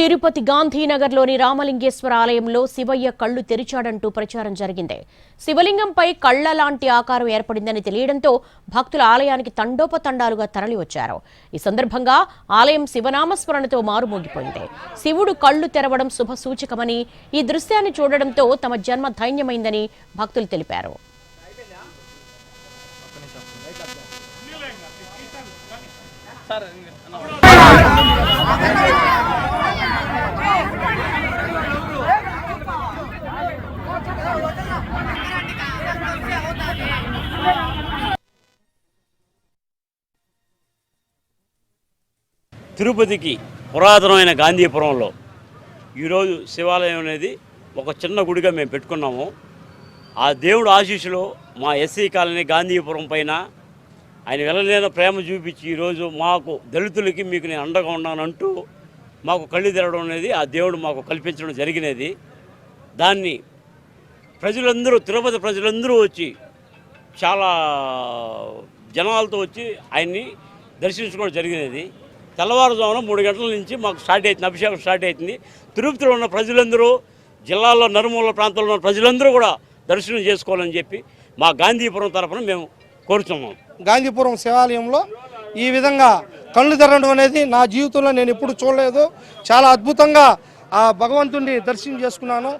తిరుపతి గాంధీనగర్లోని రామలింగేశ్వర ఆలయంలో శివయ్య కళ్లు తెరిచాడంటూ ప్రచారం జరిగింది. శివలింగంపై కళ్ల లాంటి ఆకారం ఏర్పడిందని తెలియడంతో భక్తుల ఆలయానికి తండోపతండాలుగా తరలివచ్చారు. ఈ సందర్భంగా ఆలయం శివనామస్మరణతో మారుమోగిపోయింది. శివుడు కళ్లు తెరవడం శుభ సూచకమని, ఈ దృశ్యాన్ని చూడడంతో తమ జన్మ ధైన్యమైందని భక్తులు తెలిపారు. తిరుపతికి పురాతనమైన గాంధీపురంలో ఈరోజు శివాలయం అనేది ఒక చిన్న గుడిగా మేము పెట్టుకున్నాము. ఆ దేవుడు ఆశీస్సులో మా ఎస్సీ కాలనీ గాంధీపురం పైన ఆయన వెళ్ళలేని ప్రేమ చూపించి ఈరోజు మాకు దళితులకి మీకు నేను అండగా ఉన్నానంటూ మాకు కళ్ళు తెరవడం అనేది ఆ దేవుడు మాకు కల్పించడం జరిగినది. దాన్ని ప్రజలందరూ, తిరుపతి ప్రజలందరూ వచ్చి చాలా జనాలతో వచ్చి ఆయన్ని దర్శించుకోవడం జరిగినది. తెల్లవారుజామున 3 గంటల నుంచి మాకు స్టార్ట్ అవుతుంది, అభిషేకం స్టార్ట్ అవుతుంది. తిరుపతిలో ఉన్న ప్రజలందరూ, జిల్లాలో నలుమూల ప్రాంతంలో ఉన్న ప్రజలందరూ కూడా దర్శనం చేసుకోవాలని చెప్పి మా గాంధీపురం తరఫున మేము కోరుతున్నాం. గాంధీపురం శివాలయంలో ఈ విధంగా కళ్ళు తెరవడం అనేది నా జీవితంలో నేను ఎప్పుడు చూడలేదు. చాలా అద్భుతంగా ఆ భగవంతుడిని దర్శనం చేసుకున్నాను.